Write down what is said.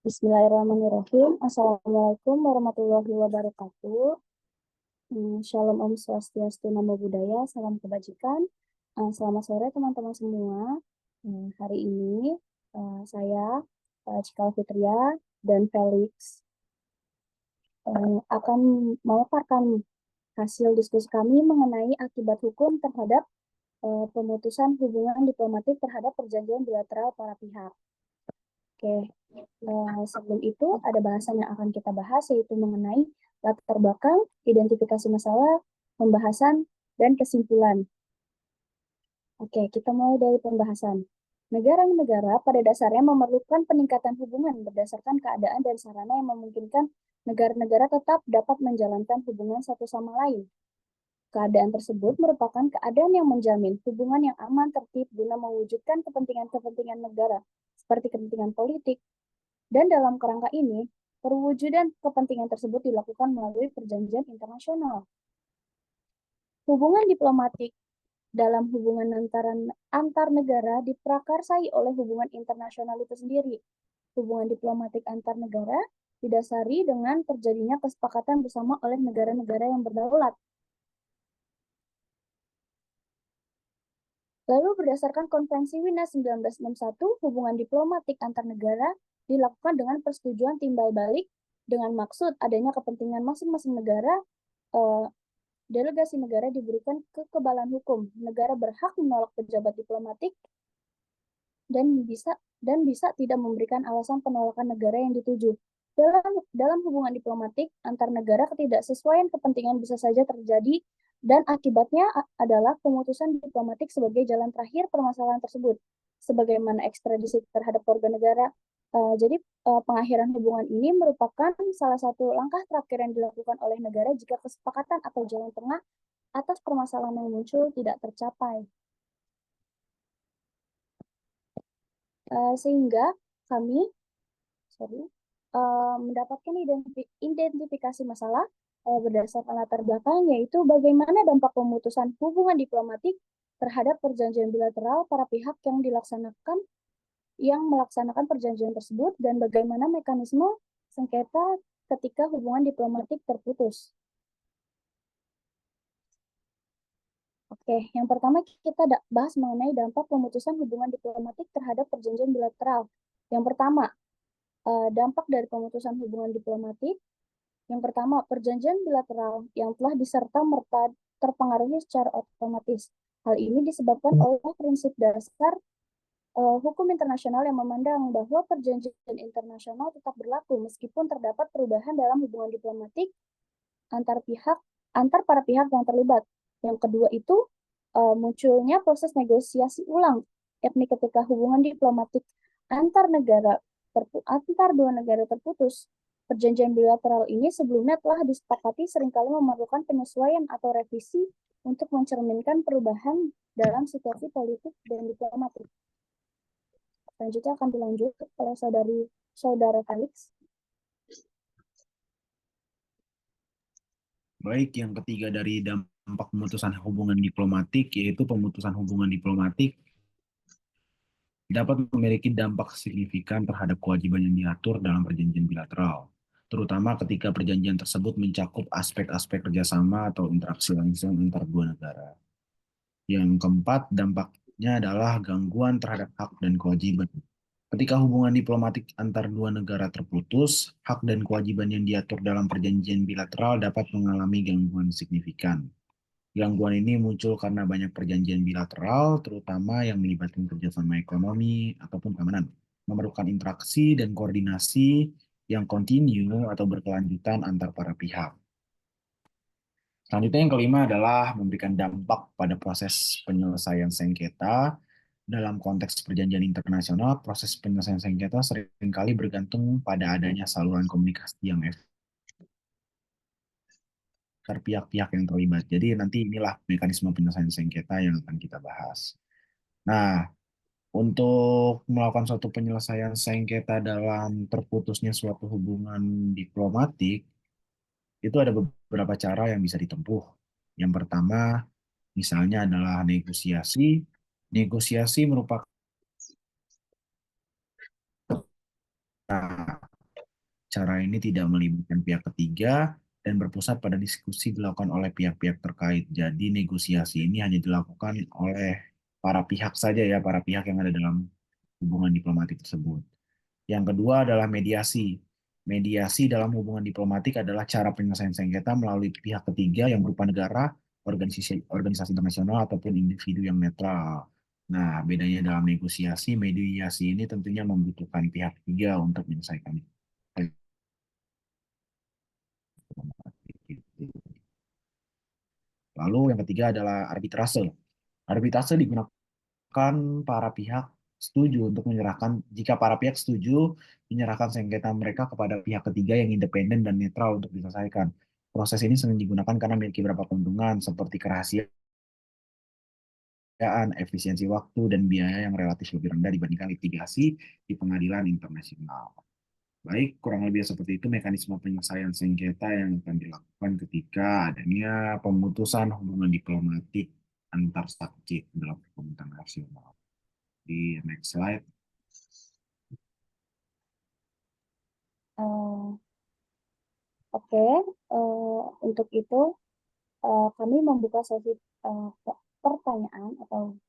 Bismillahirrahmanirrahim. Assalamualaikum warahmatullahi wabarakatuh. Shalom Om Swastiastu, Namo Buddhaya, salam kebajikan. Selamat sore teman-teman semua. Hari ini saya, Cikal Fitria dan Felix akan memaparkan hasil diskusi kami mengenai akibat hukum terhadap pemutusan hubungan diplomatik terhadap perjanjian bilateral para pihak. Oke, sebelum itu ada bahasan yang akan kita bahas, yaitu mengenai latar belakang, identifikasi masalah, pembahasan, dan kesimpulan. Oke, kita mulai dari pembahasan. Negara-negara pada dasarnya memerlukan peningkatan hubungan berdasarkan keadaan dan sarana yang memungkinkan negara-negara tetap dapat menjalankan hubungan satu sama lain. Keadaan tersebut merupakan keadaan yang menjamin hubungan yang aman tertib guna mewujudkan kepentingan-kepentingan negara, seperti kepentingan politik, dan dalam kerangka ini, perwujudan kepentingan tersebut dilakukan melalui perjanjian internasional. Hubungan diplomatik dalam hubungan antar negara diprakarsai oleh hubungan internasional itu sendiri. Hubungan diplomatik antar negara didasari dengan terjadinya kesepakatan bersama oleh negara-negara yang berdaulat. Lalu berdasarkan Konvensi Wina 1961, hubungan diplomatik antar negara dilakukan dengan persetujuan timbal balik dengan maksud adanya kepentingan masing-masing negara. Delegasi negara diberikan kekebalan hukum. Negara berhak menolak pejabat diplomatik dan bisa tidak memberikan alasan penolakan negara yang dituju. Dalam hubungan diplomatik antar negara, ketidaksesuaian kepentingan bisa saja terjadi dan akibatnya adalah pemutusan diplomatik sebagai jalan terakhir permasalahan tersebut, sebagaimana ekstradisi terhadap warga negara. Jadi pengakhiran hubungan ini merupakan salah satu langkah terakhir yang dilakukan oleh negara jika kesepakatan atau jalan tengah atas permasalahan yang muncul tidak tercapai. Sehingga kami mendapatkan identifikasi masalah berdasarkan latar belakang, yaitu bagaimana dampak pemutusan hubungan diplomatik terhadap perjanjian bilateral para pihak yang melaksanakan perjanjian tersebut, dan bagaimana mekanisme sengketa ketika hubungan diplomatik terputus. Oke, yang pertama kita bahas mengenai dampak pemutusan hubungan diplomatik terhadap perjanjian bilateral. Yang pertama, dampak dari pemutusan hubungan diplomatik. Yang pertama, perjanjian bilateral yang telah diserta-merta terpengaruhi secara otomatis. Hal ini disebabkan oleh prinsip dasar hukum internasional yang memandang bahwa perjanjian internasional tetap berlaku meskipun terdapat perubahan dalam hubungan diplomatik antar para pihak yang terlibat. Yang kedua itu munculnya proses negosiasi ulang, yakni ketika hubungan diplomatik antar dua negara terputus. Perjanjian bilateral ini sebelumnya telah disepakati seringkali memerlukan penyesuaian atau revisi untuk mencerminkan perubahan dalam situasi politik dan diplomatik. Selanjutnya akan dilanjut oleh saudara Felix. Baik, yang ketiga dari dampak pemutusan hubungan diplomatik, yaitu pemutusan hubungan diplomatik dapat memiliki dampak signifikan terhadap kewajiban yang diatur dalam perjanjian bilateral, terutama ketika perjanjian tersebut mencakup aspek-aspek kerjasama atau interaksi langsung antar dua negara. Yang keempat, dampaknya adalah gangguan terhadap hak dan kewajiban. Ketika hubungan diplomatik antar dua negara terputus, hak dan kewajiban yang diatur dalam perjanjian bilateral dapat mengalami gangguan signifikan. Gangguan ini muncul karena banyak perjanjian bilateral, terutama yang melibatkan kerjasama ekonomi ataupun keamanan, memerlukan interaksi dan koordinasi yang kontinu atau berkelanjutan antar para pihak. Selanjutnya yang kelima adalah memberikan dampak pada proses penyelesaian sengketa. Dalam konteks perjanjian internasional, proses penyelesaian sengketa seringkali bergantung pada adanya saluran komunikasi yang efektif antar pihak-pihak yang terlibat. Jadi nanti inilah mekanisme penyelesaian sengketa yang akan kita bahas. Nah, untuk melakukan suatu penyelesaian sengketa dalam terputusnya suatu hubungan diplomatik, itu ada beberapa cara yang bisa ditempuh. Yang pertama, misalnya adalah negosiasi. Negosiasi merupakan Cara ini tidak melibatkan pihak ketiga dan berpusat pada diskusi dilakukan oleh pihak-pihak terkait. Jadi negosiasi ini hanya dilakukan oleh para pihak saja ya, para pihak yang ada dalam hubungan diplomatik tersebut. Yang kedua adalah mediasi. Mediasi dalam hubungan diplomatik adalah cara penyelesaian sengketa melalui pihak ketiga yang berupa negara, organisasi organisasi internasional ataupun individu yang netral. Nah, bedanya dalam negosiasi, mediasi ini tentunya membutuhkan pihak ketiga untuk menyelesaikan. Lalu yang ketiga adalah arbitrase. Arbitrase digunakan para pihak setuju untuk menyerahkan jika para pihak setuju menyerahkan sengketa mereka kepada pihak ketiga yang independen dan netral untuk diselesaikan. Proses ini sering digunakan karena memiliki beberapa keuntungan seperti kerahasiaan, efisiensi waktu, dan biaya yang relatif lebih rendah dibandingkan litigasi di pengadilan internasional. Baik, kurang lebih seperti itu mekanisme penyelesaian sengketa yang akan dilakukan ketika adanya pemutusan hubungan diplomatik antar subjek dalam hukum internasional. Di next slide. Eh, Oke, untuk itu kami membuka sesi pertanyaan atau